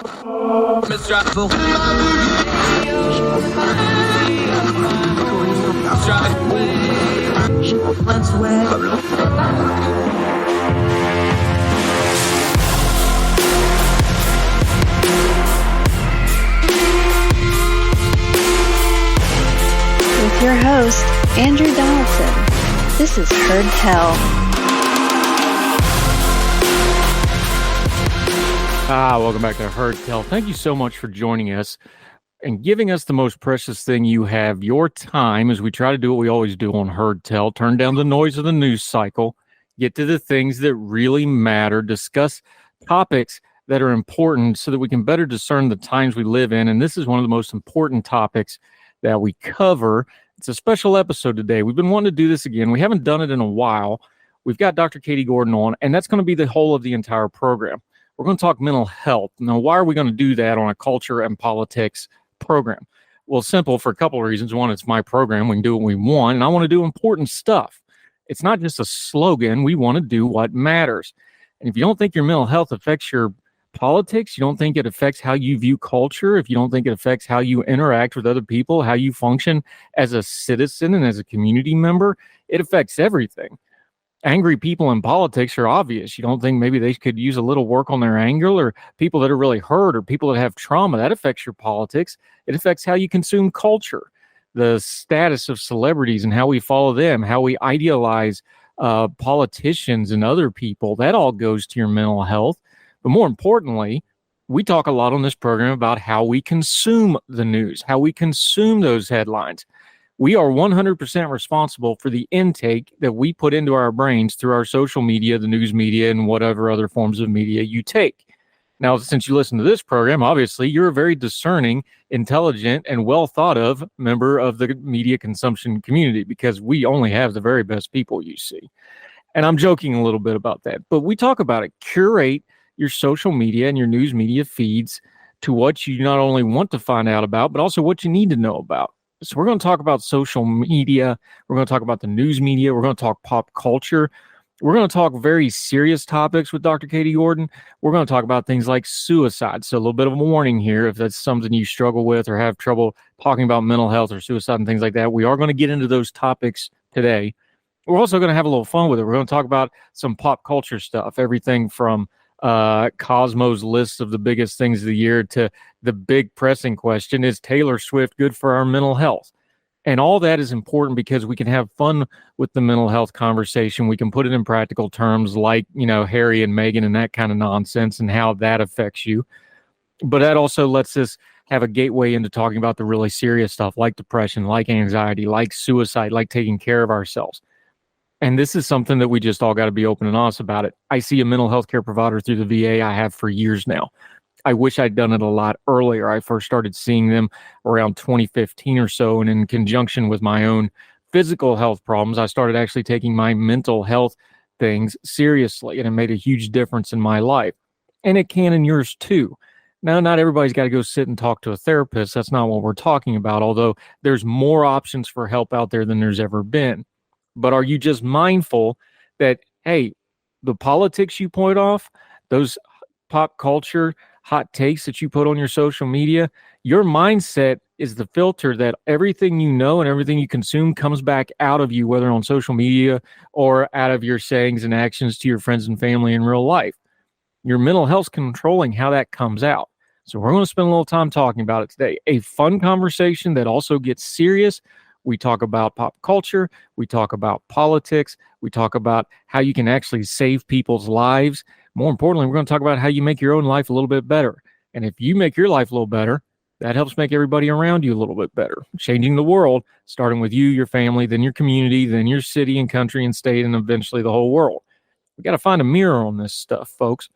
With your host, Andrew Donaldson. This is Heard Tell. Welcome back to Heard Tell. Thank you so much for joining us and giving us the most precious thing you have, your time, as we try to do what we always do on Heard Tell. Turn down the noise of the news cycle, get to the things that really matter, discuss topics that are important so that we can better discern the times we live in. And this is one of the most important topics that we cover. It's a special episode today. We've been wanting to do this again. We haven't done it in a while. We've got Dr. Katie Gordon on, and that's going to be the whole of the entire program. We're going to talk mental health. Now, why are we going to do that on a culture and politics program? Well, simple for a couple of reasons. One, it's my program. We can do what we want, and I want to do important stuff. It's not just a slogan. We want to do what matters. And if you don't think your mental health affects your politics, you don't think it affects how you view culture, if you don't think it affects how you interact with other people, how you function as a citizen and as a community member, it affects everything. Angry people in politics are obvious. You don't think maybe they could use a little work on their anger, or people that are really hurt, or people that have trauma? That affects your politics. It affects how you consume culture, the status of celebrities and how we follow them, how we idealize politicians and other people. That all goes to your mental health. But more importantly, we talk a lot on this program about how we consume the news, how we consume those headlines. We are 100% responsible for the intake that we put into our brains through our social media, the news media, and whatever other forms of media you take. Now, since you listen to this program, obviously, you're a very discerning, intelligent, and well thought of member of the media consumption community, because we only have the very best people you see. And I'm joking a little bit about that, but we talk about it. Curate your social media and your news media feeds to what you not only want to find out about, but also what you need to know about. So we're going to talk about social media. We're going to talk about the news media. We're going to talk pop culture. We're going to talk very serious topics with Dr. Katie Gordon. We're going to talk about things like suicide. So a little bit of a warning here, if that's something you struggle with or have trouble talking about mental health or suicide and things like that, we are going to get into those topics today. We're also going to have a little fun with it. We're going to talk about some pop culture stuff, everything from Cosmo's list of the biggest things of the year to the big pressing question, is Taylor Swift good for our mental health? And all that is important because we can have fun with the mental health conversation. We can put it in practical terms like, Harry and Meghan and that kind of nonsense and how that affects you. But that also lets us have a gateway into talking about the really serious stuff like depression, like anxiety, like suicide, like taking care of ourselves. And this is something that we just all got to be open and honest about it. I see a mental health care provider through the VA. I have for years now. I wish I'd done it a lot earlier. I first started seeing them around 2015 or so. And in conjunction with my own physical health problems, I started actually taking my mental health things seriously. And it made a huge difference in my life. And it can in yours too. Now, not everybody's got to go sit and talk to a therapist. That's not what we're talking about. Although there's more options for help out there than there's ever been. But are you just mindful that, hey, the politics you point off, those pop culture hot takes that you put on your social media, your mindset is the filter that everything you know and everything you consume comes back out of you, whether on social media or out of your sayings and actions to your friends and family in real life. Your mental health's controlling how that comes out. So we're going to spend a little time talking about it today. A fun conversation that also gets serious. We talk about pop culture. We talk about politics. We talk about how you can actually save people's lives. More importantly, we're going to talk about how you make your own life a little bit better. And if you make your life a little better, that helps make everybody around you a little bit better. Changing the world, starting with you, your family, then your community, then your city and country and state, and eventually the whole world. We got to find a mirror on this stuff, folks.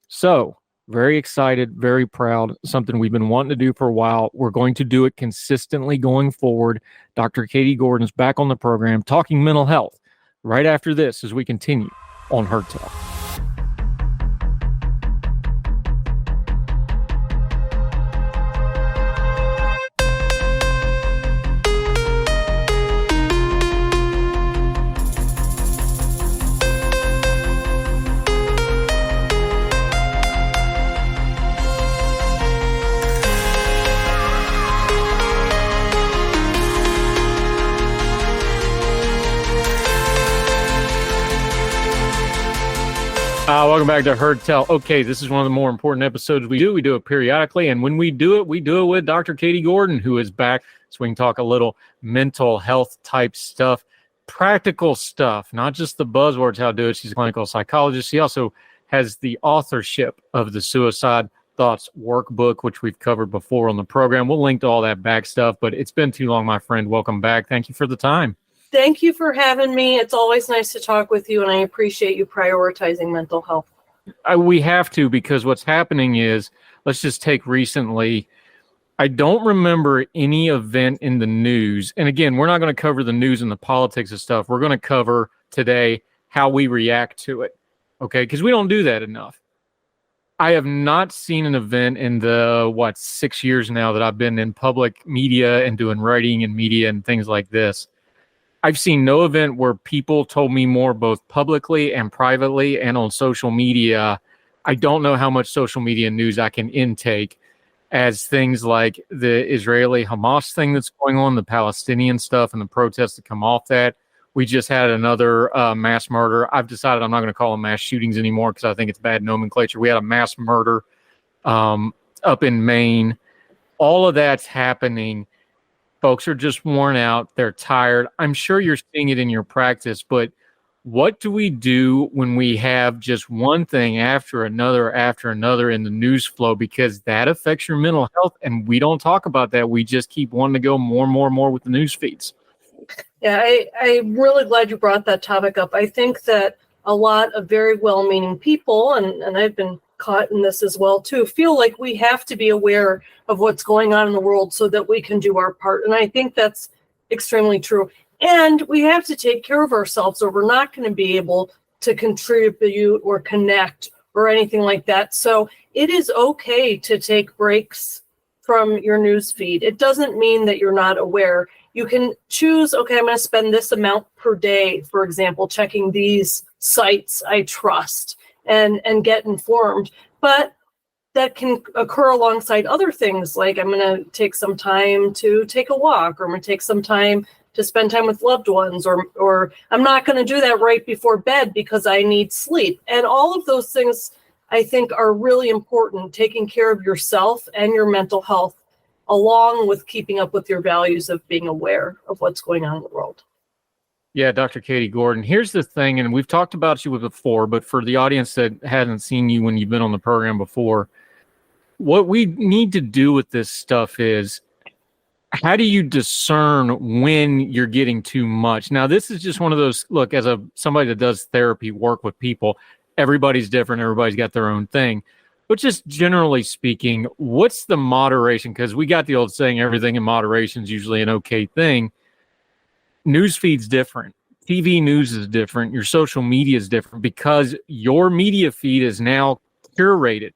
So, very excited, very proud. Something we've been wanting to do for a while. We're going to do it consistently going forward. Dr. Katie Gordon's back on the program talking mental health right after this as we continue on Heard Tell. welcome back to Heard Tell. Okay, this is one of the more important episodes we do. We do it periodically, and when we do it with Dr. Katie Gordon, who is back, so we can talk a little mental health type stuff, practical stuff, not just the buzzwords, how to do it. She's a clinical psychologist. She also has the authorship of the Suicide Thoughts Workbook, which we've covered before on the program. We'll link to all that back stuff, but it's been too long, my friend. Welcome back. Thank you for the time. Thank you for having me. It's always nice to talk with you, and I appreciate you prioritizing mental health. We have to, because what's happening is, let's just take recently, I don't remember any event in the news. And again, we're not going to cover the news and the politics of stuff. We're going to cover today how we react to it. Okay? Because we don't do that enough. I have not seen an event in the, 6 years now that I've been in public media and doing writing and media and things like this. I've seen no event where people told me more, both publicly and privately and on social media. I don't know how much social media news I can intake, as things like the Israeli-Hamas thing that's going on, the Palestinian stuff and the protests that come off that. We just had another mass murder. I've decided I'm not going to call them mass shootings anymore because I think it's bad nomenclature. We had a mass murder up in Maine. All of that's happening. Folks are just worn out. They're tired. I'm sure you're seeing it in your practice, but what do we do when we have just one thing after another in the news flow? Because that affects your mental health, and we don't talk about that. We just keep wanting to go more with the news feeds. Yeah, I'm really glad you brought that topic up. I think that a lot of very well-meaning people, and I've been caught in this as well too, feel like we have to be aware of what's going on in the world so that we can do our part. And I think that's extremely true. And we have to take care of ourselves, or we're not going to be able to contribute or connect or anything like that. So it is okay to take breaks from your news feed. It doesn't mean that you're not aware. You can choose, okay, I'm going to spend this amount per day, for example, checking these sites I trust and get informed. But that can occur alongside other things, like I'm going to take some time to take a walk, or I'm going to take some time to spend time with loved ones, or I'm not going to do that right before bed because I need sleep. And all of those things, I think, are really important, taking care of yourself and your mental health, along with keeping up with your values of being aware of what's going on in the world. Yeah, Dr. Katie Gordon. Here's the thing, and we've talked about you before, but for the audience that hasn't seen you when you've been on the program before, what we need to do with this stuff is, how do you discern when you're getting too much? Now, this is just one of those, look, as somebody that does therapy work with people, everybody's different. Everybody's got their own thing. But just generally speaking, what's the moderation? Because we got the old saying, everything in moderation is usually an okay thing. News feed's different. TV news is different. Your social media is different because your media feed is now curated.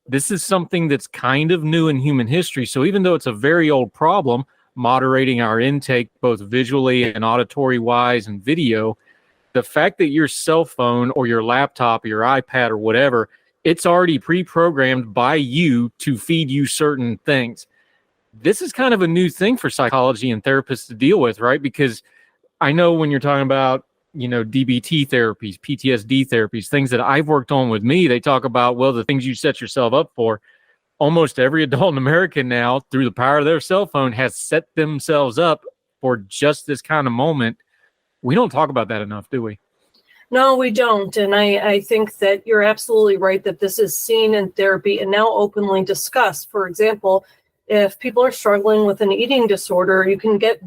This is something that's kind of new in human history. So even though it's a very old problem, moderating our intake, both visually and auditory wise and video, the fact that your cell phone or your laptop or your iPad or whatever, it's already pre-programmed by you to feed you certain things. This is kind of a new thing for psychology and therapists to deal with, right? Because I know when you're talking about, DBT therapies, PTSD therapies, things that I've worked on with me, they talk about, well, the things you set yourself up for. Almost every adult in America now, through the power of their cell phone, has set themselves up for just this kind of moment. We don't talk about that enough, do we? No, we don't. And I think that you're absolutely right that this is seen in therapy and now openly discussed. For example, if people are struggling with an eating disorder, you can get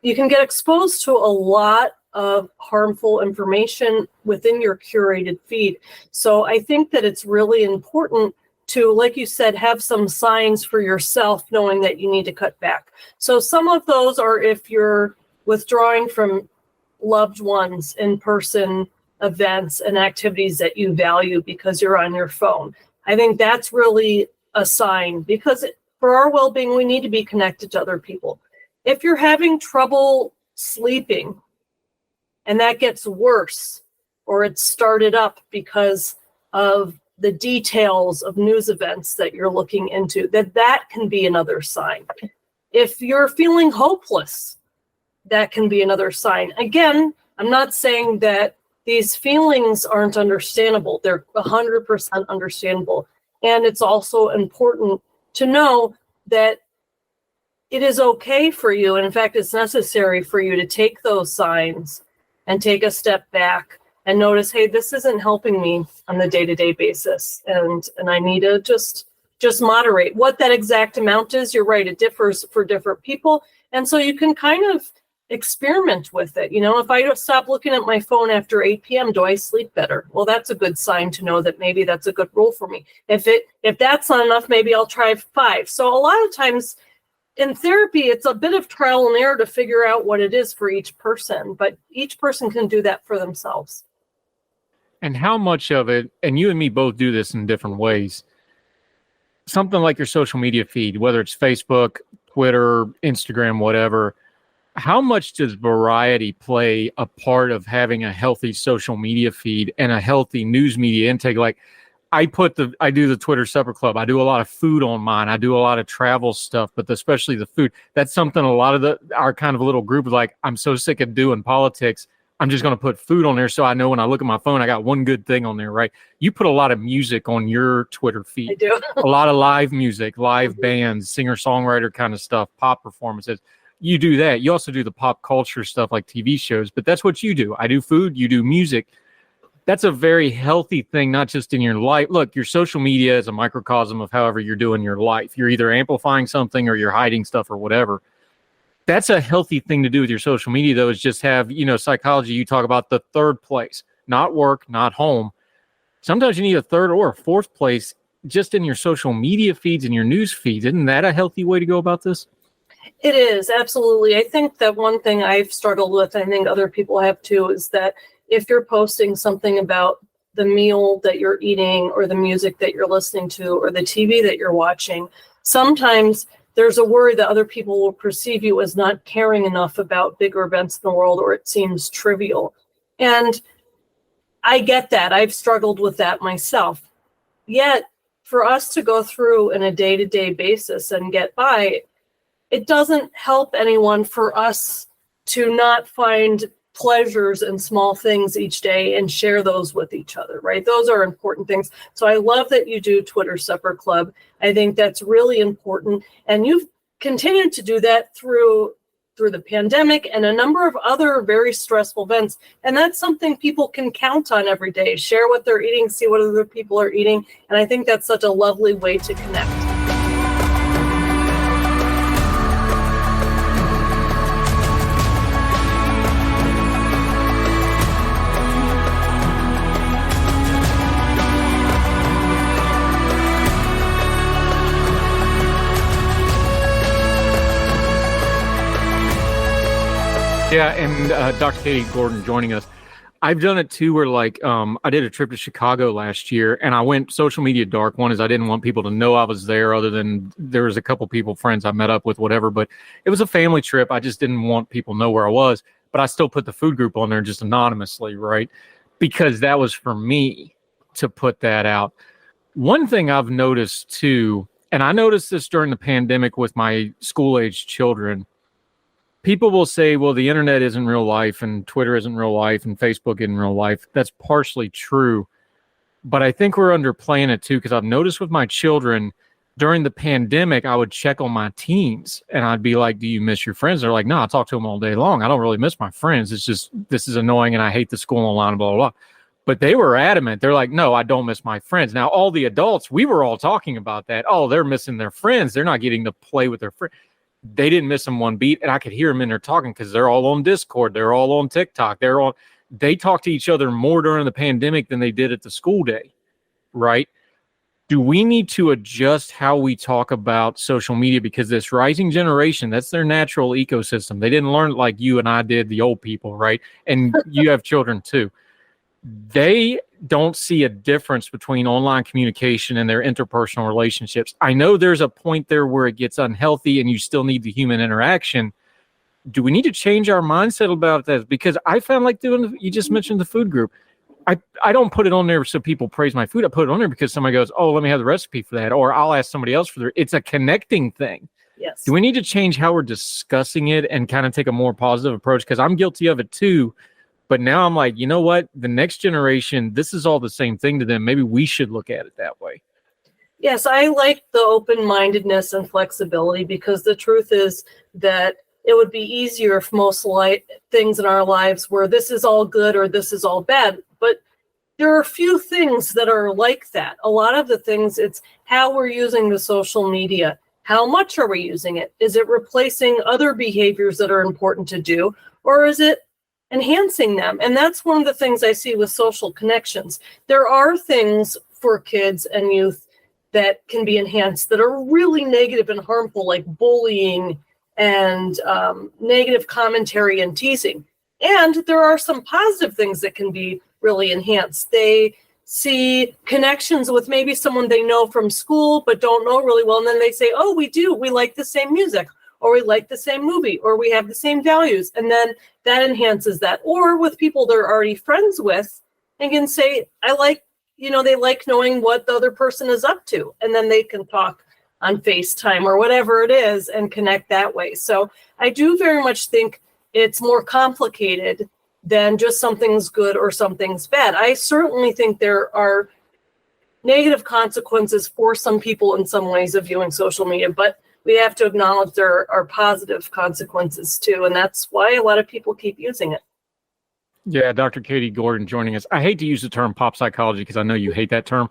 exposed to a lot of harmful information within your curated feed. So I think that it's really important to, like you said, have some signs for yourself, knowing that you need to cut back. So some of those are if you're withdrawing from loved ones, in-person events and activities that you value because you're on your phone. I think that's really a sign, because for our well-being, we need to be connected to other people. If you're having trouble sleeping and that gets worse, or it's started up because of the details of news events that you're looking into, that can be another sign. If you're feeling hopeless, that can be another sign. Again, I'm not saying that these feelings aren't understandable. They're 100% understandable. And it's also important to know that it is okay for you, and in fact, it's necessary for you to take those signs and take a step back and notice, hey, this isn't helping me on the day-to-day basis, and I need to just moderate. What that exact amount is, you're right, it differs for different people, and so you can kind of experiment with it. If I stop looking at my phone after 8 p.m., do I sleep better? Well, that's a good sign to know that maybe that's a good rule for me. If that's not enough, maybe I'll try 5. So a lot of times in therapy, it's a bit of trial and error to figure out what it is for each person, but each person can do that for themselves. And how much of it, and you and me both do this in different ways, something like your social media feed, whether it's Facebook, Twitter, Instagram, whatever, how much does variety play a part of having a healthy social media feed and a healthy news media intake? Like I do the Twitter Supper Club. I do a lot of food on mine. I do a lot of travel stuff, but especially the food. That's something a lot of our kind of little group is like, I'm so sick of doing politics. I'm just going to put food on there so I know when I look at my phone, I got one good thing on there, right? You put a lot of music on your Twitter feed. I do. A lot of live music, live bands, singer-songwriter kind of stuff, pop performances. You do that. You also do the pop culture stuff like TV shows, but that's what you do. I do food, you do music. That's a very healthy thing, not just in your life. Look, your social media is a microcosm of however you're doing your life. You're either amplifying something or you're hiding stuff or whatever. That's a healthy thing to do with your social media, though, is just have, psychology, you talk about the third place, not work, not home. Sometimes you need a third or a fourth place just in your social media feeds and your news feeds. Isn't that a healthy way to go about this? It is, absolutely. I think that one thing I've struggled with, I think other people have too, is that if you're posting something about the meal that you're eating or the music that you're listening to or the TV that you're watching, sometimes there's a worry that other people will perceive you as not caring enough about bigger events in the world, or it seems trivial. And I get that. I've struggled with that myself. Yet, for us to go through on a day-to-day basis and get by, it doesn't help anyone for us to not find pleasures and small things each day and share those with each other, right? Those are important things. So I love that you do Twitter Supper Club. I think that's really important. And you've continued to do that through the pandemic and a number of other very stressful events. And that's something people can count on every day. Share what they're eating, see what other people are eating. And I think that's such a lovely way to connect. Yeah, and Dr. Katie Gordon joining us. I've done it too where I did a trip to Chicago last year and I went social media dark. One is I didn't want people to know I was there other than there was a couple people, friends I met up with, whatever. But it was a family trip. I just didn't want people to know where I was. But I still put the food group on there just anonymously, right? Because that was for me to put that out. One thing I've noticed too, and I noticed this during the pandemic with my school-age children, people will say, well, the internet isn't real life and Twitter isn't real life and Facebook isn't real life. That's partially true. But I think we're underplaying it too, because I've noticed with my children during the pandemic, I would check on my teens and I'd be like, do you miss your friends? They're like, no, I talk to them all day long. I don't really miss my friends. It's just, this is annoying and I hate the school online, blah, blah, blah. But they were adamant. They're like, no, I don't miss my friends. Now, all the adults, we were all talking about that. Oh, they're missing their friends. They're not getting to play with their friends. They didn't miss them one beat, and I could hear them in there talking because they're all on Discord. They're all on TikTok. They talk to each other more during the pandemic than they did at the school day, right? Do we need to adjust how we talk about social media? Because this rising generation, that's their natural ecosystem. They didn't learn it like you and I did, the old people, right? And you have children too. They don't see a difference between online communication and their interpersonal relationships. I know there's a point there where it gets unhealthy and you still need the human interaction. Do we need to change our mindset about that? Because I found like you just mentioned the food group. I don't put it on there so people praise my food. I put it on there because somebody goes, oh, let me have the recipe for that. Or I'll ask somebody else for it's a connecting thing. Yes. Do we need to change how we're discussing it and kind of take a more positive approach? Because I'm guilty of it too. But now I'm like, you know what? The next generation, this is all the same thing to them. Maybe we should look at it that way. Yes, I like the open-mindedness and flexibility, because the truth is that it would be easier if most things in our lives were this is all good or this is all bad. But there are a few things that are like that. A lot of the things, it's how we're using the social media. How much are we using it? Is it replacing other behaviors that are important to do, or is it enhancing them? And that's one of the things I see with social connections. There are things for kids and youth that can be enhanced that are really negative and harmful, like bullying and negative commentary and teasing. And there are some positive things that can be really enhanced. They see connections with maybe someone they know from school but don't know really well, and then they say, oh, we like the same music, or we like the same movie, or we have the same values, and then that enhances that. Or with people they're already friends with, and can say, they like knowing what the other person is up to, and then they can talk on FaceTime or whatever it is and connect that way. So I do very much think it's more complicated than just something's good or something's bad. I certainly think there are negative consequences for some people in some ways of viewing social media, but we have to acknowledge there are positive consequences too, and that's why a lot of people keep using it. Yeah, Dr. Katie Gordon joining us. I hate to use the term pop psychology because I know you hate that term,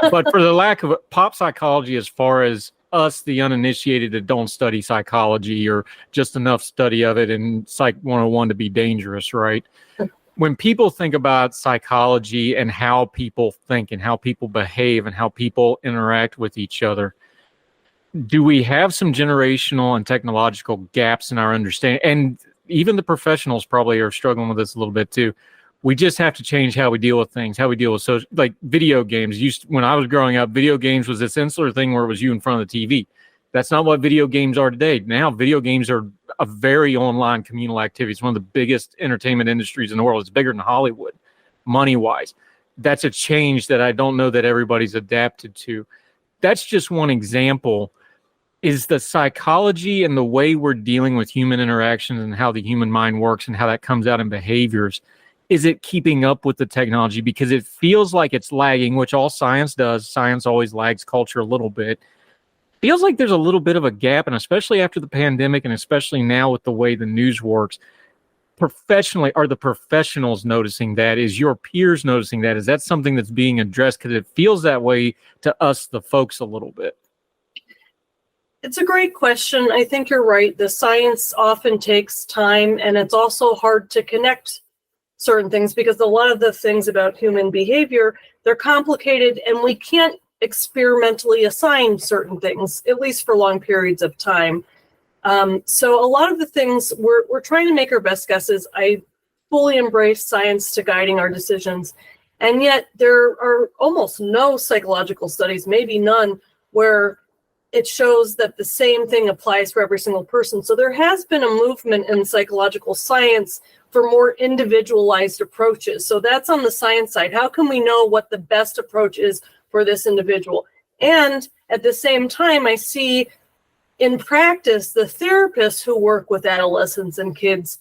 but for the lack of pop psychology, as far as us, the uninitiated that don't study psychology or just enough study of it and Psych 101 to be dangerous, right? When people think about psychology and how people think and how people behave and how people interact with each other, do we have some generational and technological gaps in our understanding? And even the professionals probably are struggling with this a little bit too. We just have to change how we deal with things, how we deal with social, like video games. When I was growing up, video games was this insular thing where it was you in front of the TV. That's not what video games are today. Now, video games are a very online communal activity. It's one of the biggest entertainment industries in the world. It's bigger than Hollywood, money-wise. That's a change that I don't know that everybody's adapted to. That's just one example. Is the psychology and the way we're dealing with human interactions and how the human mind works and how that comes out in behaviors, is it keeping up with the technology? Because it feels like it's lagging, which all science does. Science always lags culture a little bit. Feels like there's a little bit of a gap, and especially after the pandemic, and especially now with the way the news works, professionally, are the professionals noticing that? Is your peers noticing that? Is that something that's being addressed? Because it feels that way to us, the folks, a little bit. It's a great question. I think you're right. The science often takes time, and it's also hard to connect certain things because a lot of the things about human behavior, they're complicated, and we can't experimentally assign certain things, at least for long periods of time. So a lot of the things we're trying to make our best guesses. I fully embrace science to guiding our decisions, and yet there are almost no psychological studies, maybe none, where it shows that the same thing applies for every single person. So there has been a movement in psychological science for more individualized approaches. So that's on the science side. How can we know what the best approach is for this individual? And at the same time, I see in practice, the therapists who work with adolescents and kids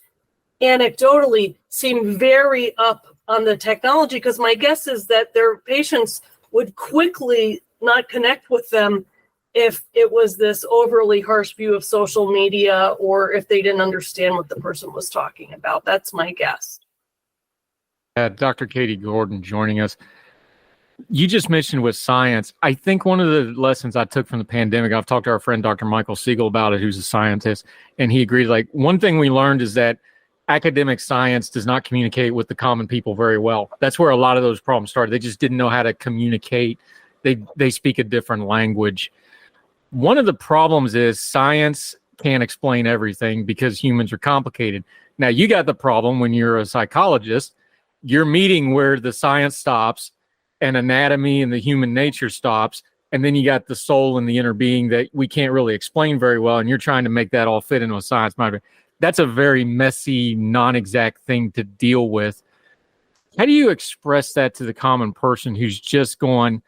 anecdotally seem very up on the technology, because my guess is that their patients would quickly not connect with them if it was this overly harsh view of social media, or if they didn't understand what the person was talking about. That's my guess. Dr. Katie Gordon joining us. You just mentioned with science, I think one of the lessons I took from the pandemic, I've talked to our friend Dr. Michael Siegel about it, who's a scientist, and he agreed, like, one thing we learned is that academic science does not communicate with the common people very well. That's where a lot of those problems started. They just didn't know how to communicate. They speak a different language. One of the problems is science can't explain everything because humans are complicated. Now, you got the problem when you're a psychologist, you're meeting where the science stops and anatomy and the human nature stops, and then you got the soul and the inner being that we can't really explain very well, and you're trying to make that all fit into a science model. That's a very messy, non-exact thing to deal with. How do you express that to the common person who's just going,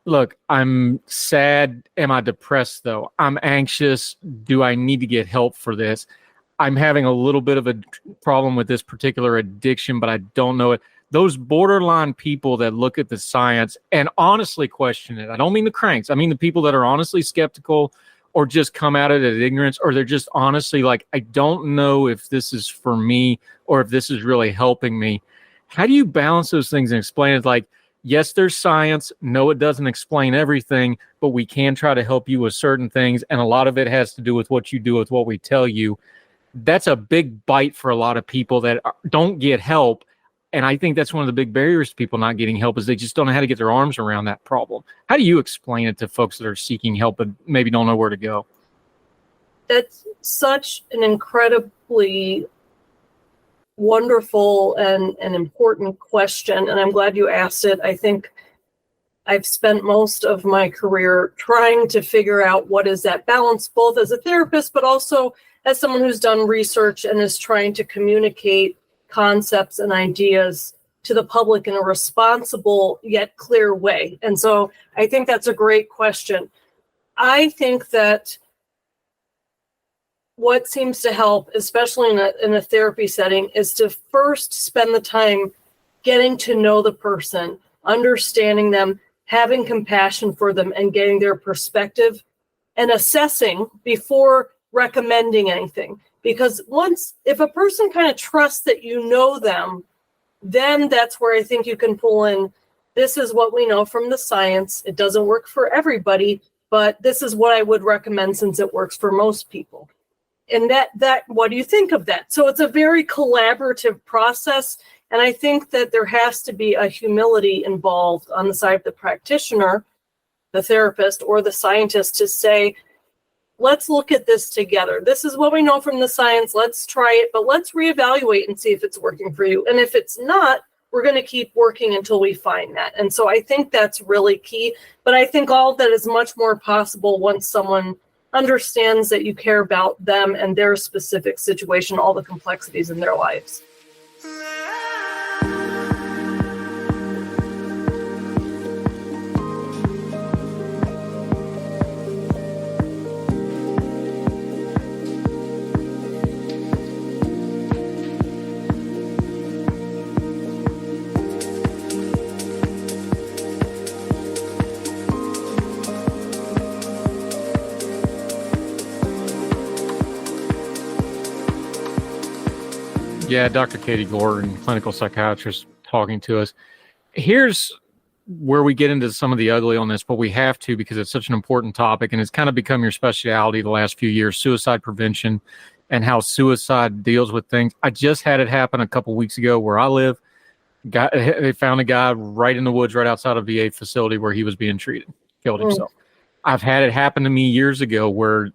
look, I'm sad. Am I depressed, though? I'm anxious. Do I need to get help for this? I'm having a little bit of a problem with this particular addiction, but I don't know it. Those borderline people that look at the science and honestly question it. I don't mean the cranks. I mean the people that are honestly skeptical or just come at it at ignorance, or they're just honestly like, I don't know if this is for me or if this is really helping me. How do you balance those things and explain it? Like, yes, there's science. No, it doesn't explain everything, but we can try to help you with certain things. And a lot of it has to do with what you do with what we tell you. That's a big bite for a lot of people that don't get help. And I think that's one of the big barriers to people not getting help is they just don't know how to get their arms around that problem. How do you explain it to folks that are seeking help but maybe don't know where to go? That's such an incredibly wonderful and important question. And I'm glad you asked it. I think I've spent most of my career trying to figure out what is that balance, both as a therapist, but also as someone who's done research and is trying to communicate concepts and ideas to the public in a responsible yet clear way. And so I think that's a great question. I think that what seems to help, especially in a therapy setting, is to first spend the time getting to know the person, understanding them, having compassion for them, and getting their perspective and assessing before recommending anything. Because if a person kind of trusts that you know them, then that's where I think you can pull in, this is what we know from the science. It doesn't work for everybody, but this is what I would recommend since it works for most people. And that what do you think of that? So it's a very collaborative process. And I think that there has to be a humility involved on the side of the practitioner, the therapist, or the scientist to say, let's look at this together. This is what we know from the science. Let's try it, but let's reevaluate and see if it's working for you. And if it's not, we're going to keep working until we find that. And so I think that's really key. But I think all of that is much more possible once someone understands that you care about them and their specific situation, all the complexities in their lives. Yeah, Dr. Katie Gordon, clinical psychiatrist, talking to us. Here's where we get into some of the ugly on this, but we have to because it's such an important topic, and it's kind of become your specialty the last few years, suicide prevention and how suicide deals with things. I just had it happen a couple weeks ago where I live. They found a guy right in the woods right outside a VA facility where he was being treated, killed himself. I've had it happen to me years ago where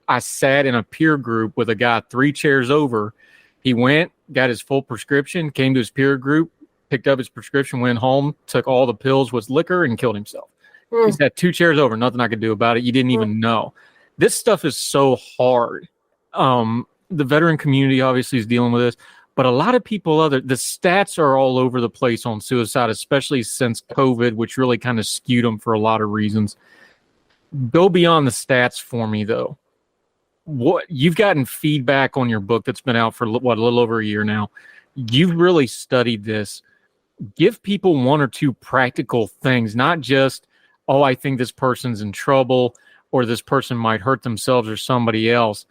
I sat in a peer group with a guy 3 chairs over. He went, got his full prescription, came to his peer group, picked up his prescription, went home, took all the pills with liquor, and killed himself. He sat 2 chairs over, nothing I could do about it. You didn't even know. This stuff is so hard. The veteran community obviously is dealing with this, but a lot of people, the stats are all over the place on suicide, especially since COVID, which really kind of skewed them for a lot of reasons. Go beyond the stats for me, though. What you've gotten feedback on your book that's been out for a little over a year now. You've really studied this. Give people 1 or 2 practical things, not just, oh, I think this person's in trouble or this person might hurt themselves or somebody else.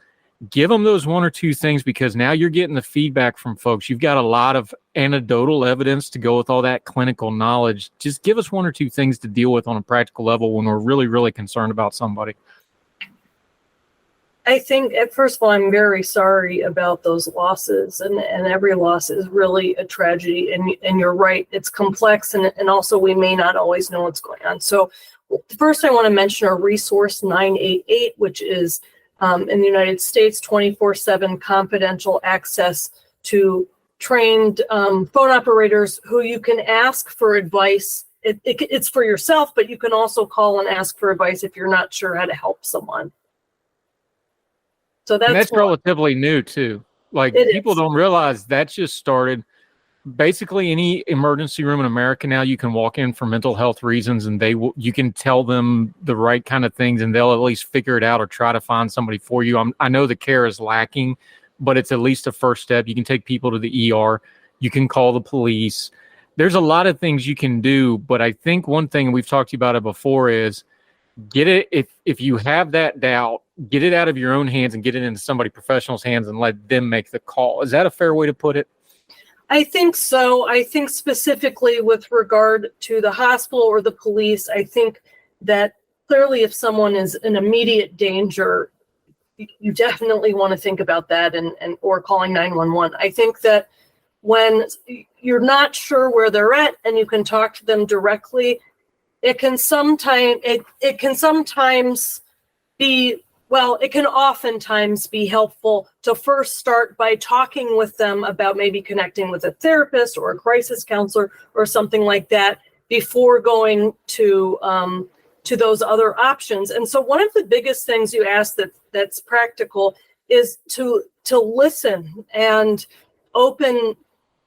Give them those 1 or 2 things because now you're getting the feedback from folks. You've got a lot of anecdotal evidence to go with all that clinical knowledge. Just give us 1 or 2 things to deal with on a practical level when we're really, really concerned about somebody. I think, first of all, I'm very sorry about those losses, and every loss is really a tragedy. And you're right, it's complex, and also we may not always know what's going on. So first, I want to mention our resource 988, which is in the United States, 24/7 confidential access to trained phone operators who you can ask for advice. It's for yourself, but you can also call and ask for advice if you're not sure how to help someone. So that's relatively new too. Like people don't realize that just started. Basically, any emergency room in America now, you can walk in for mental health reasons, and you can tell them the right kind of things, and they'll at least figure it out or try to find somebody for you. I know the care is lacking, but it's at least a first step. You can take people to the ER. You can call the police. There's a lot of things you can do, but I think one thing, and we've talked about it before, is get it. If you have that doubt, get it out of your own hands and get it into somebody professional's hands and let them make the call. Is that a fair way to put it? I think so. I think specifically with regard to the hospital or the police, I think that clearly if someone is in immediate danger, you definitely want to think about that and or calling 911. I think that when you're not sure where they're at and you can talk to them directly, it can sometimes be, well, it can oftentimes be helpful to first start by talking with them about maybe connecting with a therapist or a crisis counselor or something like that before going to those other options. And so one of the biggest things you asked that's practical is to listen and open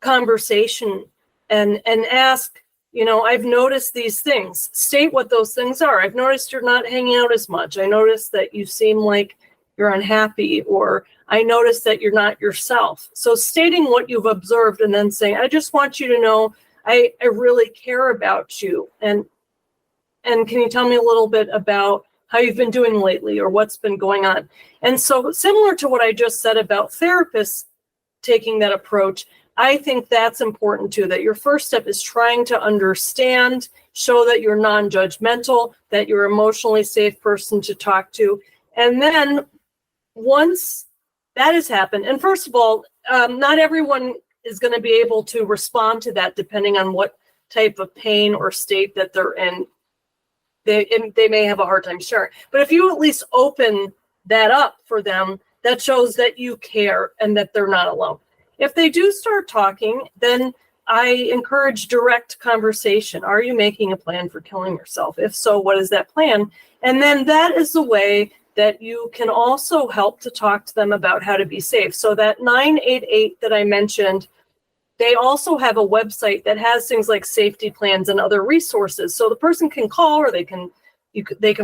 conversation and ask, I've noticed these things. State what those things are. I've noticed you're not hanging out as much. I noticed that you seem like you're unhappy, or I noticed that you're not yourself. So stating what you've observed and then saying, I just want you to know I really care about you. And can you tell me a little bit about how you've been doing lately or what's been going on? And so similar to what I just said about therapists taking that approach, I think that's important too, that your first step is trying to understand, show that you're non-judgmental, that you're an emotionally safe person to talk to. And then once that has happened, and first of all, not everyone is going to be able to respond to that depending on what type of pain or state that they're in. They may have a hard time sharing. But if you at least open that up for them, that shows that you care and that they're not alone. If they do start talking, then I encourage direct conversation. Are you making a plan for killing yourself? If so, what is that plan? And then that is the way that you can also help to talk to them about how to be safe. So that 988 that I mentioned, they also have a website that has things like safety plans and other resources. So the person can call, or they can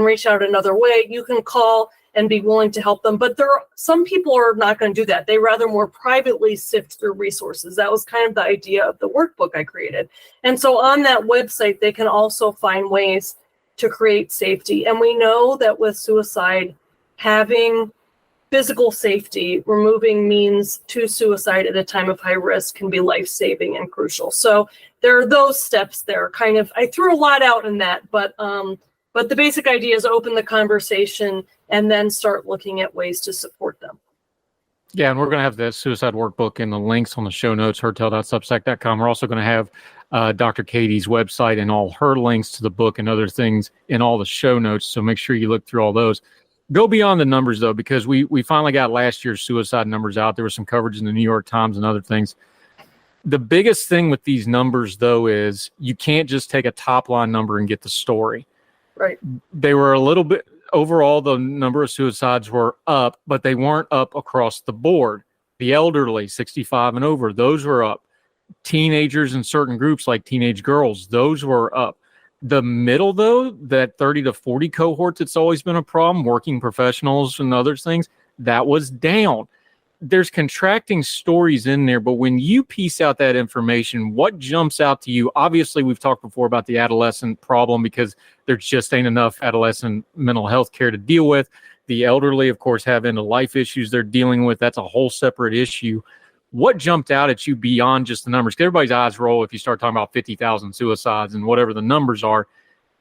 reach out another way. You can call and be willing to help them. But some people are not going to do that. They rather more privately sift through resources. That was kind of the idea of the workbook I created. And so on that website, they can also find ways to create safety. And we know that with suicide, having physical safety, removing means to suicide at a time of high risk can be life-saving and crucial. So there are those steps there. Kind of, I threw a lot out in that, but the basic idea is open the conversation and then start looking at ways to support them. Yeah, and we're going to have the suicide workbook in the links on the show notes, herdtell.substack.com. We're also going to have Dr. Katie's website and all her links to the book and other things in all the show notes. So make sure you look through all those. Go beyond the numbers, though, because we finally got last year's suicide numbers out. There was some coverage in the New York Times and other things. The biggest thing with these numbers, though, is you can't just take a top line number and get the story. Right. They were a little bit, overall, the number of suicides were up, but they weren't up across the board. The elderly, 65 and over, those were up. Teenagers in certain groups, like teenage girls, those were up. The middle, though, that 30 to 40 cohorts, it's always been a problem, working professionals and other things, that was down. There's contracting stories in there, but when you piece out that information, what jumps out to you? Obviously, we've talked before about the adolescent problem because there just ain't enough adolescent mental health care to deal with. The elderly, of course, have end-of-life issues they're dealing with. That's a whole separate issue. What jumped out at you beyond just the numbers? 'Cause everybody's eyes roll if you start talking about 50,000 suicides and whatever the numbers are.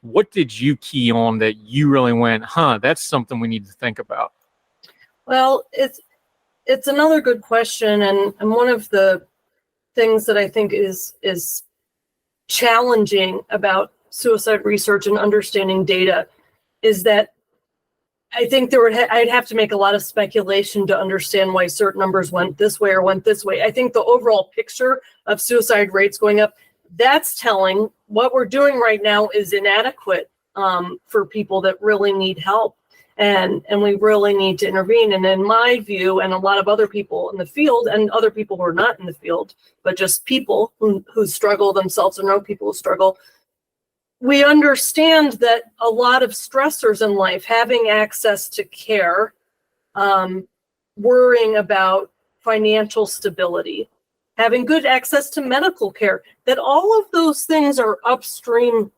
What did you key on that you really went, that's something we need to think about? Well, it's another good question, and one of the things that I think is challenging about suicide research and understanding data is that I think I'd have to make a lot of speculation to understand why certain numbers went this way or went this way. I think the overall picture of suicide rates going up, that's telling. What we're doing right now is inadequate for people that really need help. And we really need to intervene. And in my view, and a lot of other people in the field, and other people who are not in the field, but just people who struggle themselves or know people who struggle, we understand that a lot of stressors in life, having access to care, worrying about financial stability, having good access to medical care, that all of those things are upstream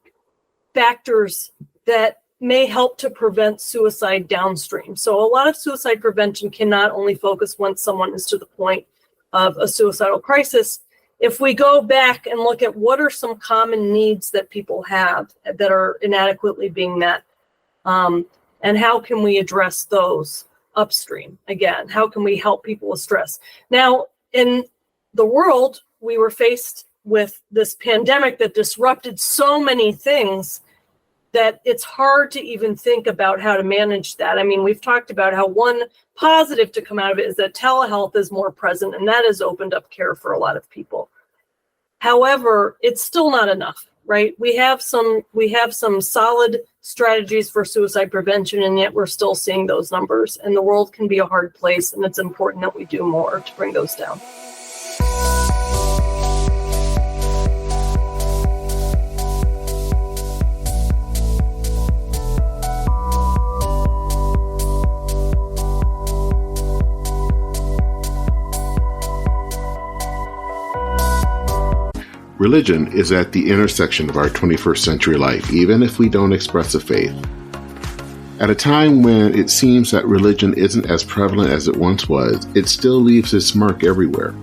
factors that may help to prevent suicide downstream. So a lot of suicide prevention can not only focus once someone is to the point of a suicidal crisis. If we go back and look at what are some common needs that people have that are inadequately being met, and how can we address those upstream? Again, how can we help people with stress? Now, in the world, we were faced with this pandemic that disrupted so many things that it's hard to even think about how to manage that. I mean, we've talked about how one positive to come out of it is that telehealth is more present, and that has opened up care for a lot of people. However, it's still not enough, right? We have some solid strategies for suicide prevention, and yet we're still seeing those numbers, and the world can be a hard place, and it's important that we do more to bring those down. Religion is at the intersection of our 21st century life, even if we don't express a faith. At a time when it seems that religion isn't as prevalent as it once was, it still leaves its mark everywhere.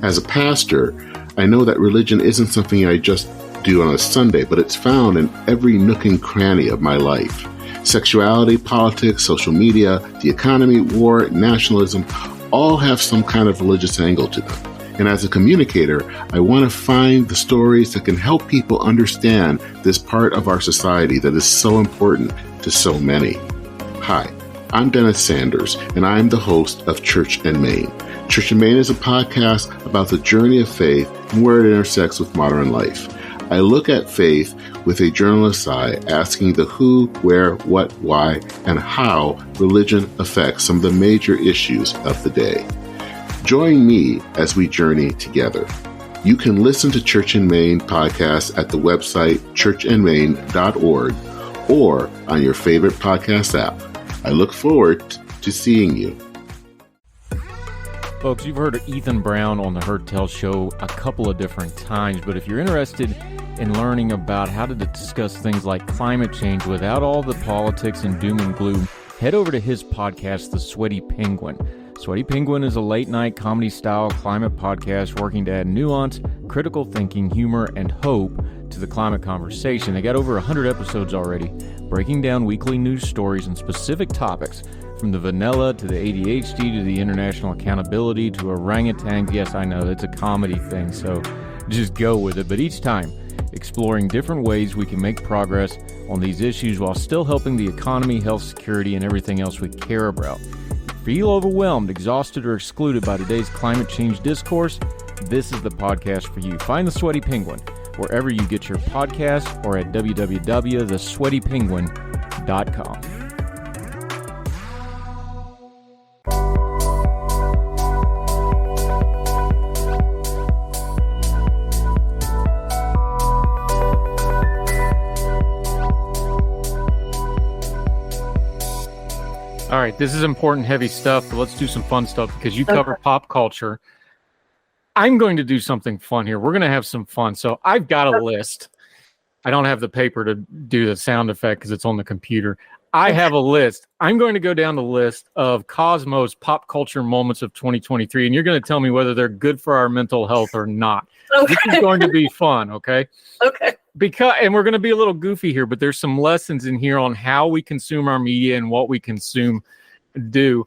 As a pastor, I know that religion isn't something I just do on a Sunday, but it's found in every nook and cranny of my life. Sexuality, politics, social media, the economy, war, nationalism, all have some kind of religious angle to them. And as a communicator, I want to find the stories that can help people understand this part of our society that is so important to so many. Hi, I'm Dennis Sanders, and I'm the host of Church in Maine. Church in Maine is a podcast about the journey of faith and where it intersects with modern life. I look at faith with a journalist's eye, asking the who, where, what, why, and how religion affects some of the major issues of the day. Join me as we journey together. You can listen to Church in Maine podcasts at the website churchinmaine.org or on your favorite podcast app. I look forward to seeing you. Folks, you've heard of Ethan Brown on the Heard Tell Show a couple of different times, but if you're interested in learning about how to discuss things like climate change without all the politics and doom and gloom, head over to his podcast, The Sweaty Penguin. Sweaty Penguin is a late-night comedy-style climate podcast working to add nuance, critical thinking, humor, and hope to the climate conversation. They got over 100 episodes already, breaking down weekly news stories and specific topics, from the vanilla to the ADHD to the international accountability to orangutans. Yes, I know, it's a comedy thing, so just go with it. But each time, exploring different ways we can make progress on these issues while still helping the economy, health, security, and everything else we care about. Feel overwhelmed, exhausted, or excluded by today's climate change discourse? This is the podcast for you. Find The Sweaty Penguin wherever you get your podcasts or at www.thesweatypenguin.com. All right, this is important, heavy stuff, but let's do some fun stuff because you cover pop culture. I'm going to do something fun here. We're going to have some fun. So I've got a list. I don't have the paper to do the sound effect because it's on the computer. I have a list. I'm going to go down the list of Cosmos pop culture moments of 2023, and you're going to tell me whether they're good for our mental health or not. Okay. This is going to be fun, okay? Okay. And we're going to be a little goofy here, but there's some lessons in here on how we consume our media and what we do.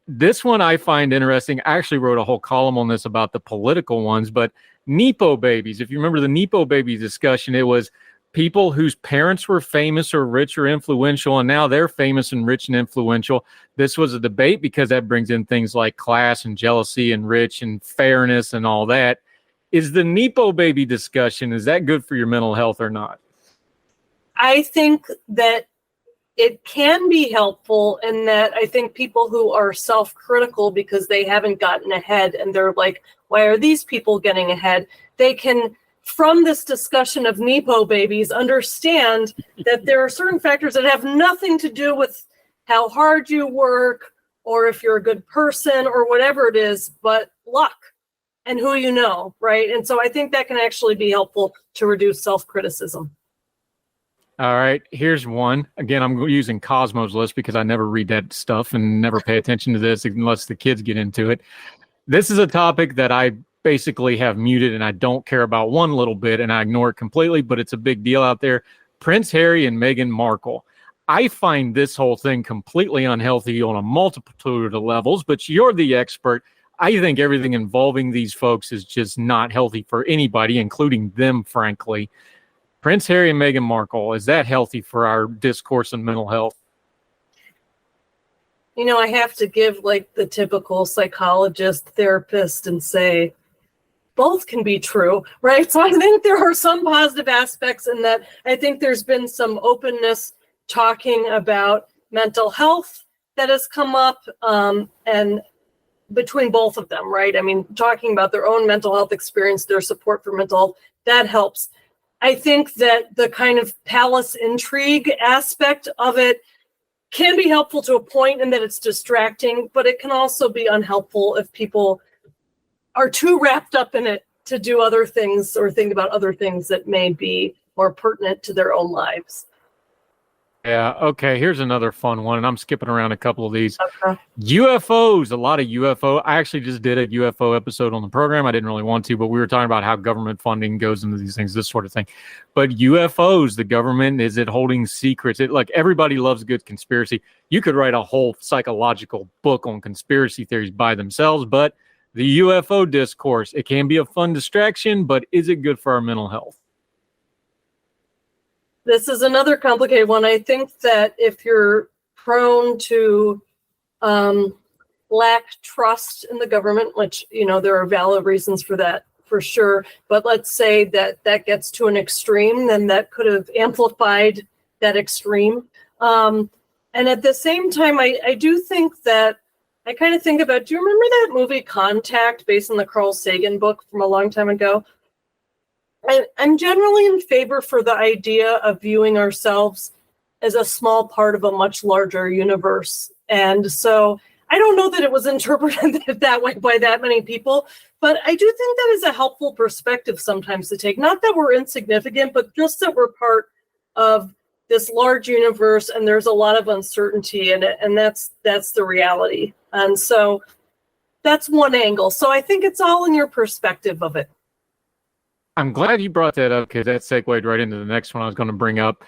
This one I find interesting. I actually wrote a whole column on this about the political ones, but Nepo babies. If you remember the Nepo baby discussion, it was people whose parents were famous or rich or influential, and now they're famous and rich and influential. This was a debate because that brings in things like class and jealousy and rich and fairness and all that. Is the Nepo baby discussion, is that good for your mental health or not? I think that it can be helpful in that I think people who are self-critical because they haven't gotten ahead and they're like, why are these people getting ahead? They can, from this discussion of Nepo babies, understand that there are certain factors that have nothing to do with how hard you work or if you're a good person or whatever it is, but luck and who you know, right? And so I think that can actually be helpful to reduce self-criticism. All right, here's one. Again, I'm using Cosmo's list because I never read that stuff and never pay attention to this unless the kids get into it. This is a topic that I basically have muted and I don't care about one little bit and I ignore it completely, but it's a big deal out there. Prince Harry and Meghan Markle. I find this whole thing completely unhealthy on a multitude of levels, but you're the expert. I think everything involving these folks is just not healthy for anybody, including them, frankly. Prince Harry and Meghan Markle, is that healthy for our discourse on mental health? You know, I have to give like the typical psychologist, therapist and say, both can be true, right? So I think there are some positive aspects in that. I think there's been some openness talking about mental health that has come up, and between both of them, right? I mean, talking about their own mental health experience, their support for mental health, that helps. I think that the kind of palace intrigue aspect of it can be helpful to a point in that it's distracting, but it can also be unhelpful if people are too wrapped up in it to do other things or think about other things that may be more pertinent to their own lives. Yeah, okay, here's another fun one, and I'm skipping around a couple of these. Okay. UFOs, a lot of UFO. I actually just did a UFO episode on the program. I didn't really want to, but we were talking about how government funding goes into these things, this sort of thing. But UFOs, the government, is it holding secrets? Like, everybody loves a good conspiracy. You could write a whole psychological book on conspiracy theories by themselves, but the UFO discourse, it can be a fun distraction, but is it good for our mental health? This is another complicated one. I think that if you're prone to lack trust in the government, which, you know, there are valid reasons for that, for sure. But let's say that that gets to an extreme, then that could have amplified that extreme. And at the same time, I do think that I kind of think about, do you remember that movie Contact based on the Carl Sagan book from a long time ago? I'm generally in favor for the idea of viewing ourselves as a small part of a much larger universe. And so I don't know that it was interpreted that way by that many people, but I do think that is a helpful perspective sometimes to take. Not that we're insignificant, but just that we're part of this large universe and there's a lot of uncertainty in it. And that's the reality. And so that's one angle. So I think it's all in your perspective of it. I'm glad you brought that up because that segued right into the next one I was going to bring up.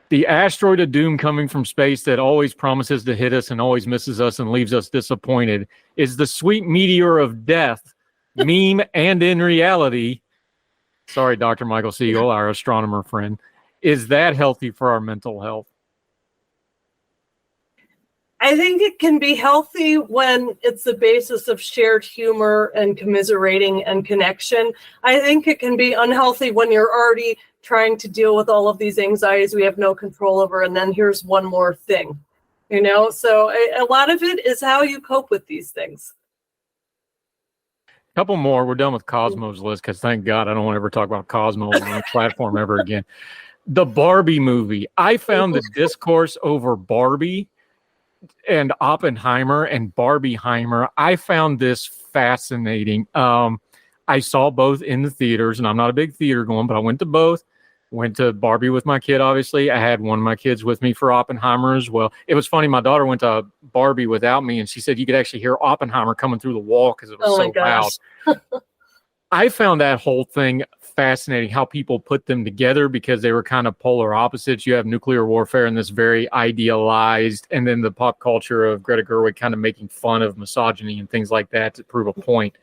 The asteroid of doom coming from space that always promises to hit us and always misses us and leaves us disappointed is the sweet meteor of death, meme and in reality. Sorry, Dr. Michael Siegel, our astronomer friend. Is that healthy for our mental health? I think it can be healthy when it's the basis of shared humor and commiserating and connection. I think it can be unhealthy when you're already trying to deal with all of these anxieties we have no control over, and then here's one more thing, you know? So a lot of it is how you cope with these things. Couple more. We're done with Cosmo's list because thank God I don't want to ever talk about Cosmo on a platform ever again. The Barbie movie. I found the discourse over Barbie and Oppenheimer and Barbieheimer, I found this fascinating. I saw both in the theaters, and I'm not a big theater going, but I went to both. Went to Barbie with my kid, obviously. I had one of my kids with me for Oppenheimer as well. It was funny. My daughter went to Barbie without me, and she said you could actually hear Oppenheimer coming through the wall because it was so loud. I found that whole thing fascinating, how people put them together because they were kind of polar opposites. You have nuclear warfare and this very idealized, and then the pop culture of Greta Gerwig kind of making fun of misogyny and things like that to prove a point.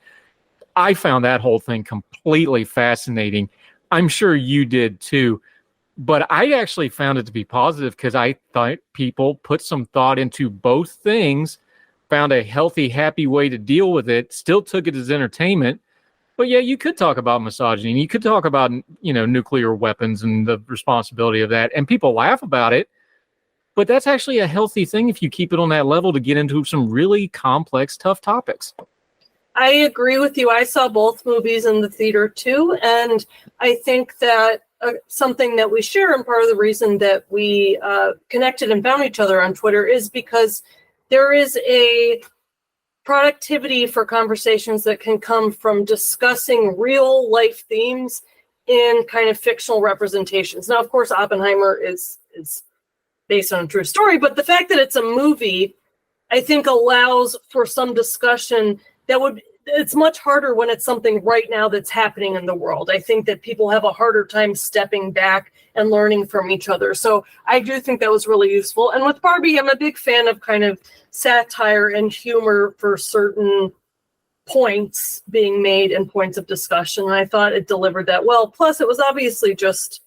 I found that whole thing completely fascinating. I'm sure you did too, but I actually found it to be positive because I thought people put some thought into both things, found a healthy, happy way to deal with it, still took it as entertainment. But yeah, you could talk about misogyny and you could talk about, you know, nuclear weapons and the responsibility of that. And people laugh about it. But that's actually a healthy thing if you keep it on that level to get into some really complex, tough topics. I agree with you. I saw both movies in the theater too. And I think that something that we share, and part of the reason that we connected and found each other on Twitter, is because there is a productivity for conversations that can come from discussing real life themes in kind of fictional representations. Now, of course, Oppenheimer is based on a true story, but the fact that it's a movie, I think, allows for some discussion it's much harder when it's something right now that's happening in the world. I think that people have a harder time stepping back and learning from each other. So I do think that was really useful. And with Barbie, I'm a big fan of kind of satire and humor for certain points being made and points of discussion. And I thought it delivered that well. Plus, it was obviously just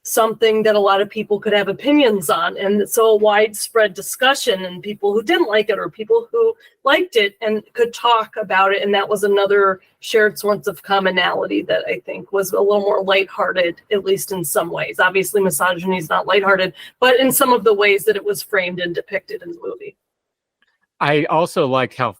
something that a lot of people could have opinions on. And so a widespread discussion, and people who didn't like it or people who liked it and could talk about it. And that was another shared source of commonality that I think was a little more lighthearted, at least in some ways. Obviously, misogyny is not lighthearted, but in some of the ways that it was framed and depicted in the movie. I also like how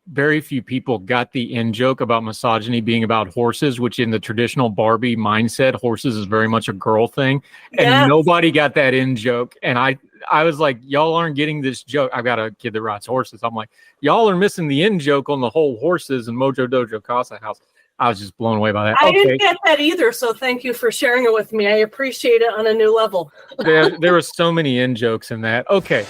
very few people got the in joke about misogyny being about horses, which in the traditional Barbie mindset, horses is very much a girl thing. And Yes. Nobody got that in joke. And I was like, y'all aren't getting this joke. I've got a kid that rides horses. I'm like, y'all are missing the in joke on the whole horses and Mojo Dojo Casa House. I was just blown away by that. I didn't get that either, so thank you for sharing it with me. I appreciate it on a new level. There were so many in jokes in that. Okay.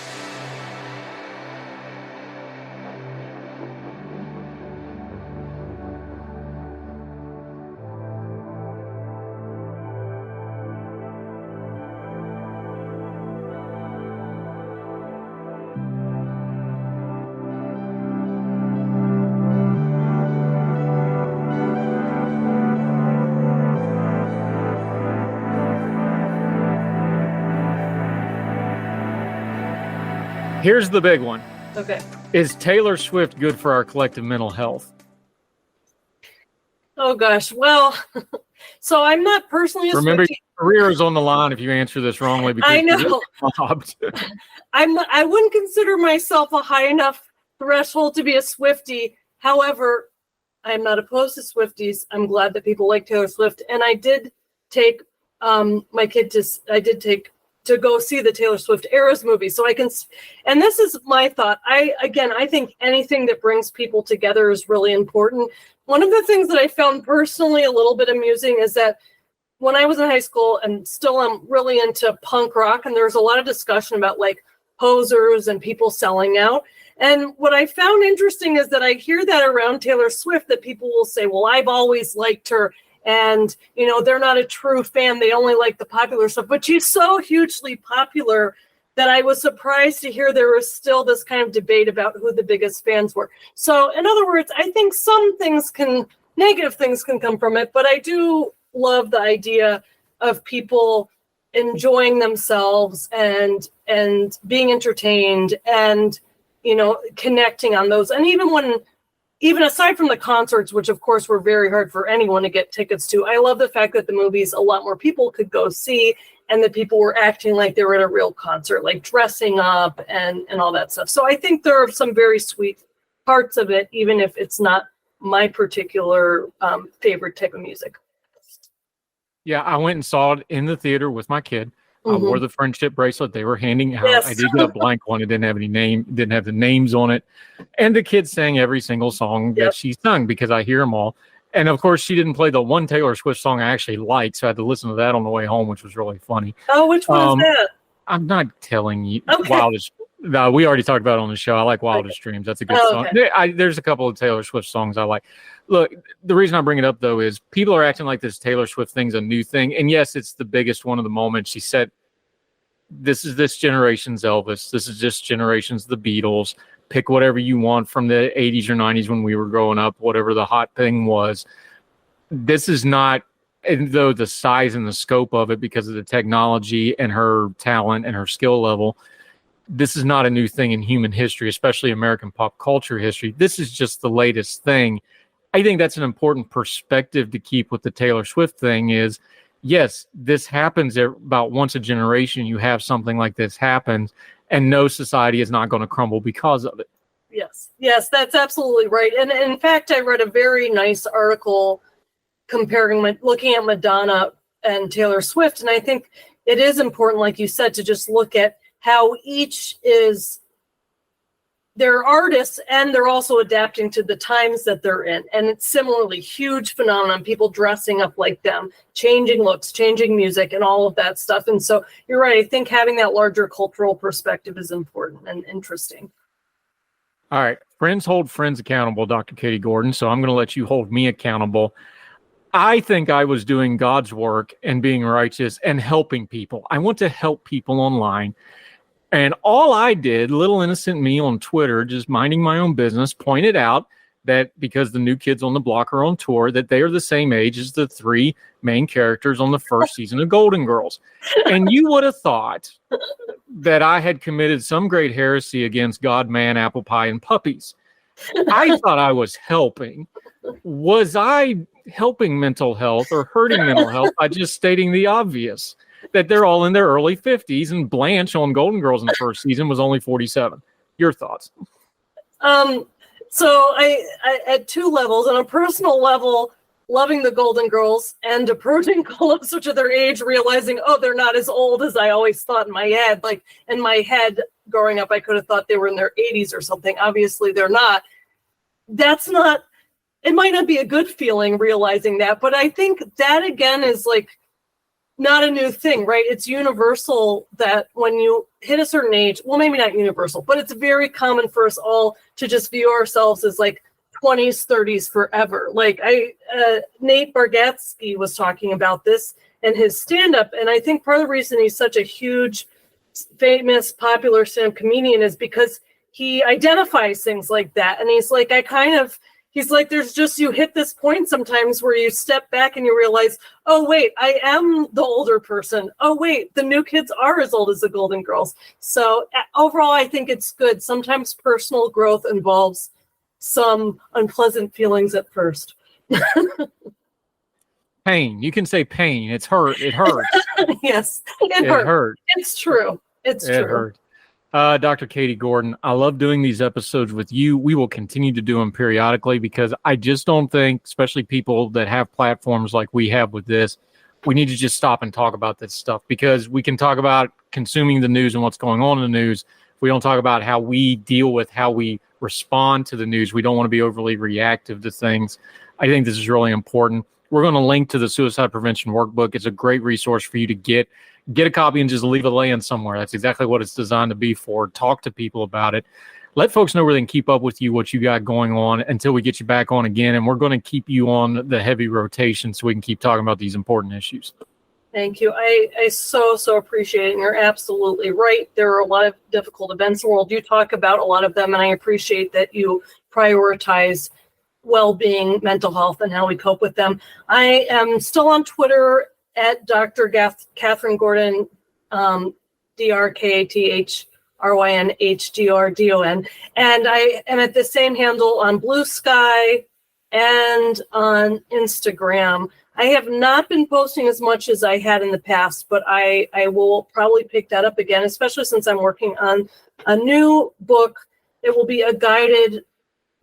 Here's the big one. Okay. Is Taylor Swift good for our collective mental health? Oh gosh. Well, so I'm not personally a Remember, Swiftie. your career is on the line if you answer this wrongly. Because I you know. get mobbed. I wouldn't consider myself a high enough threshold to be a Swiftie. However, I'm not opposed to Swifties. I'm glad that people like Taylor Swift, and I did take my kid to go see the Taylor Swift Eras movie. So I can, and this is my thought. I think anything that brings people together is really important. One of the things that I found personally a little bit amusing is that when I was in high school, and still I'm really into punk rock, and there's a lot of discussion about like posers and people selling out. And what I found interesting is that I hear that around Taylor Swift, that people will say, well, I've always liked her. And, you know, they're not a true fan. They only like the popular stuff. But she's so hugely popular that I was surprised to hear there was still this kind of debate about who the biggest fans were. So, in other words, I think negative things can come from it. But I do love the idea of people enjoying themselves and being entertained and, you know, connecting on those. And even aside from the concerts, which of course were very hard for anyone to get tickets to, I love the fact that the movies a lot more people could go see, and that people were acting like they were at a real concert, like dressing up and all that stuff. So I think there are some very sweet parts of it, even if it's not my particular favorite type of music. Yeah, I went and saw it in the theater with my kid. I Mhm. wore the friendship bracelet they were handing out. Yes. I did get a blank one. It didn't have didn't have the names on it. And the kid sang every single song Yep. that she sung because I hear them all. And of course, she didn't play the one Taylor Swift song I actually liked, so I had to listen to that on the way home, which was really funny. Oh, which one is that? I'm not telling you. Okay. Wildest. No, we already talked about it on the show. I like Wildest Dreams. That's a good Oh, song. okay. There's a couple of Taylor Swift songs I like. Look, the reason I bring it up, though, is people are acting like this Taylor Swift thing's a new thing. And yes, it's the biggest one of the moment. She said, this is this generation's Elvis. This is this generation's the Beatles. Pick whatever you want from the 80s or 90s when we were growing up, whatever the hot thing was. This is not, and though the size and the scope of it, because of the technology and her talent and her skill level, this is not a new thing in human history, especially American pop culture history. This is just the latest thing. I think that's an important perspective to keep with the Taylor Swift thing is, yes, this happens about once a generation. You have something like this happen, and no society is not going to crumble because of it. Yes, that's absolutely right. And in fact, I read a very nice article looking at Madonna and Taylor Swift. And I think it is important, like you said, to just look at how each is they're artists and they're also adapting to the times that they're in. And it's similarly huge phenomenon, people dressing up like them, changing looks, changing music, and all of that stuff. And so you're right. I think having that larger cultural perspective is important and interesting. All right. Friends hold friends accountable, Dr. Katie Gordon. So I'm going to let you hold me accountable. I think I was doing God's work and being righteous and helping people. I want to help people online. And all I did, little innocent me on Twitter, just minding my own business, pointed out that because the New Kids on the Block are on tour, that they are the same age as the three main characters on the first season of Golden Girls. And you would have thought that I had committed some great heresy against God, man, apple pie, and puppies. I thought I was helping. Was I helping mental health or hurting mental health by just stating the obvious? That they're all in their early 50s, and Blanche on Golden Girls in the first season was only 47. Your thoughts? So I at two levels. On a personal level, loving the Golden Girls and approaching closer to their age, realizing, oh, they're not as old as I always thought in my head. Like in my head growing up, I could have thought they were in their 80s or something. Obviously, they're not. That's not, it might not be a good feeling realizing that, but I think that again is like, not a new thing, right? It's universal that when you hit a certain age, well, maybe not universal, but it's very common for us all to just view ourselves as like 20s, 30s forever. Like Nate Bargatze was talking about this in his stand-up, and I think part of the reason he's such a huge, famous, popular stand-up comedian is because he identifies things like that, and he's like, he's like, there's just, you hit this point sometimes where you step back and you realize, oh, wait, I am the older person. Oh, wait, the new kids are as old as the Golden Girls. So overall, I think it's good. Sometimes personal growth involves some unpleasant feelings at first. Pain. You can say pain. It's hurt. It hurts. Yes, it hurt. It's true. It's true. It hurt. Dr. Katie Gordon, I love doing these episodes with you. We will continue to do them periodically because I just don't think, especially people that have platforms like we have with this, we need to just stop and talk about this stuff because we can talk about consuming the news and what's going on in the news. If we don't talk about how we deal with how we respond to the news, we don't want to be overly reactive to things. I think this is really important. We're going to link to the Suicide Prevention Workbook. It's a great resource for you to get a copy and just leave it laying somewhere. That's exactly what it's designed to be for. Talk to people about it. Let folks know where they can keep up with you, what you got going on until we get you back on again. And we're going to keep you on the heavy rotation so we can keep talking about these important issues. Thank you. I so appreciate it. And you're absolutely right. There are a lot of difficult events in the world. You talk about a lot of them, and I appreciate that you prioritize well-being, mental health, and how we cope with them. I am still on Twitter at Dr. Catherine Gordon, DrKathrynHGordon. And I am at the same handle on Blue Sky and on Instagram. I have not been posting as much as I had in the past, but I will probably pick that up again, especially since I'm working on a new book. It will be a guided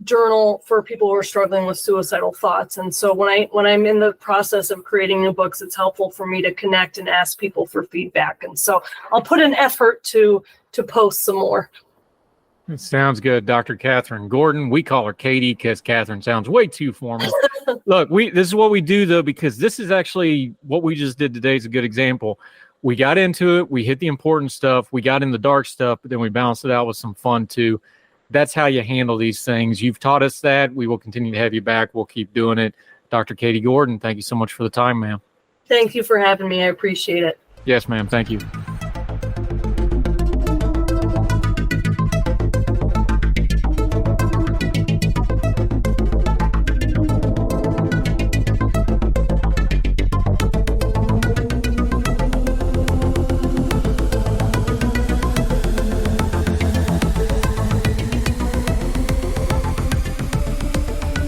journal for people who are struggling with suicidal thoughts. And so when I'm in the process of creating new books, it's helpful for me to connect and ask people for feedback. And so I'll put an effort to post some more. It sounds good, Dr. Catherine Gordon. We call her Katie because Catherine sounds way too formal. Look, this is what we do, though, because this is actually what we just did today is a good example. We got into it. We hit the important stuff. We got in the dark stuff, but then we balanced it out with some fun, too. That's how you handle these things. You've taught us that. We will continue to have you back. We'll keep doing it. Dr. Katie Gordon, thank you so much for the time, ma'am. Thank you for having me. I appreciate it. Yes, ma'am. Thank you.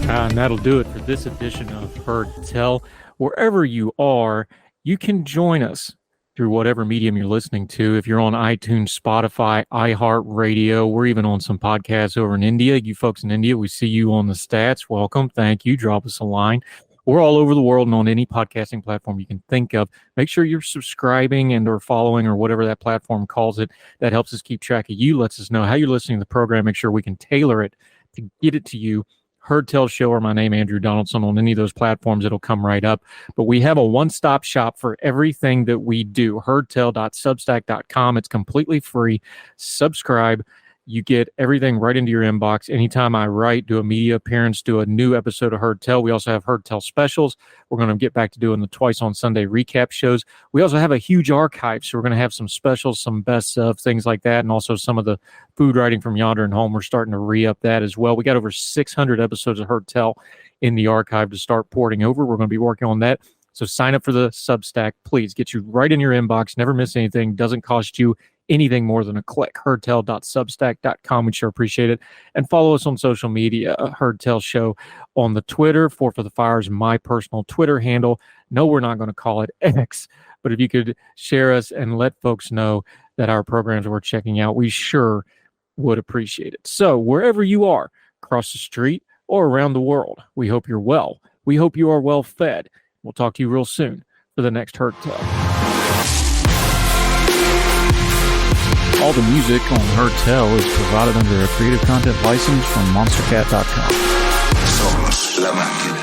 And that'll do it for this edition of Heard Tell. Wherever you are, you can join us through whatever medium you're listening to. If you're on iTunes, Spotify, iHeartRadio, we're even on some podcasts over in India. You folks in India, we see you on the stats. Welcome. Thank you. Drop us a line. We're all over the world and on any podcasting platform you can think of. Make sure you're subscribing and or following or whatever that platform calls it. That helps us keep track of you, lets us know how you're listening to the program, make sure we can tailor it to get it to you. Heard Tell Show or my name, Andrew Donaldson, on any of those platforms. It'll come right up. But we have a one-stop shop for everything that we do. Heardtell.substack.com. It's completely free. Subscribe. You get everything right into your inbox. Anytime I write, do a media appearance, do a new episode of Heard Tell. We also have Heard Tell specials. We're going to get back to doing the twice on Sunday recap shows. We also have a huge archive, so we're going to have some specials, some best of, things like that, and also some of the food writing from Yonder and Home. We're starting to re-up that as well. We got over 600 episodes of Heard Tell in the archive to start porting over. We're going to be working on that. So sign up for the Substack. Please get you right in your inbox. Never miss anything. Doesn't cost you anything more than a click. Heardtell.substack.com. We sure appreciate it. And follow us on social media. Heard Tell Show on the Twitter. Four for the Fire is my personal Twitter handle. No, we're not going to call it X, but if you could share us and let folks know that our programs are worth checking out, we sure would appreciate it. So wherever you are, across the street or around the world, we hope you're well. We hope you are well fed. We'll talk to you real soon for the next Heard Tell. All the music on Heard Tell is provided under a Creative Content license from monstercat.com. Somos la máquina.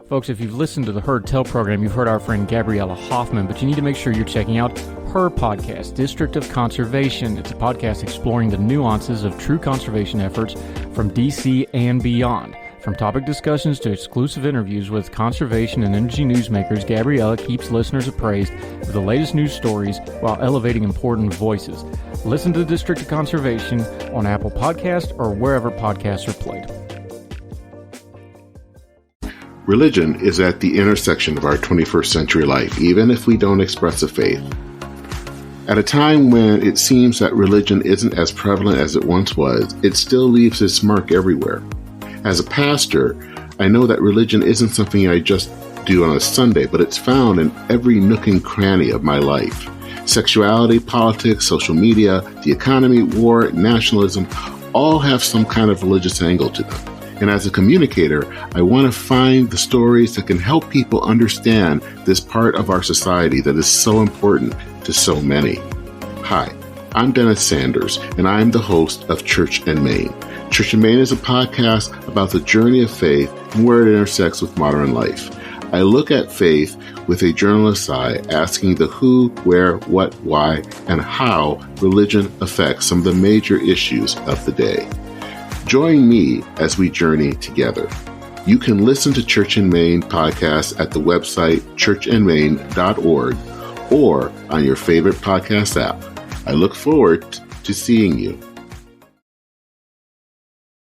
Folks, if you've listened to the Heard Tell program, you've heard our friend Gabriella Hoffman, but you need to make sure you're checking out her podcast, District of Conservation. It's a podcast exploring the nuances of true conservation efforts from DC and beyond. From topic discussions to exclusive interviews with conservation and energy newsmakers, Gabriella keeps listeners appraised of the latest news stories while elevating important voices. Listen to the District of Conservation on Apple Podcasts or wherever podcasts are played. Religion is at the intersection of our 21st century life, even if we don't express a faith. At a time when it seems that religion isn't as prevalent as it once was, it still leaves its mark everywhere. As a pastor, I know that religion isn't something I just do on a Sunday, but it's found in every nook and cranny of my life. Sexuality, politics, social media, the economy, war, nationalism, all have some kind of religious angle to them. And as a communicator, I want to find the stories that can help people understand this part of our society that is so important to so many. Hi, I'm Dennis Sanders, and I'm the host of Church and Main. Church and Main is a podcast about the journey of faith and where it intersects with modern life. I look at faith with a journalist's eye, asking the who, where, what, why, and how religion affects some of the major issues of the day. Join me as we journey together. You can listen to Church and Main podcasts at the website churchandmain.org or on your favorite podcast app. I look forward to seeing you.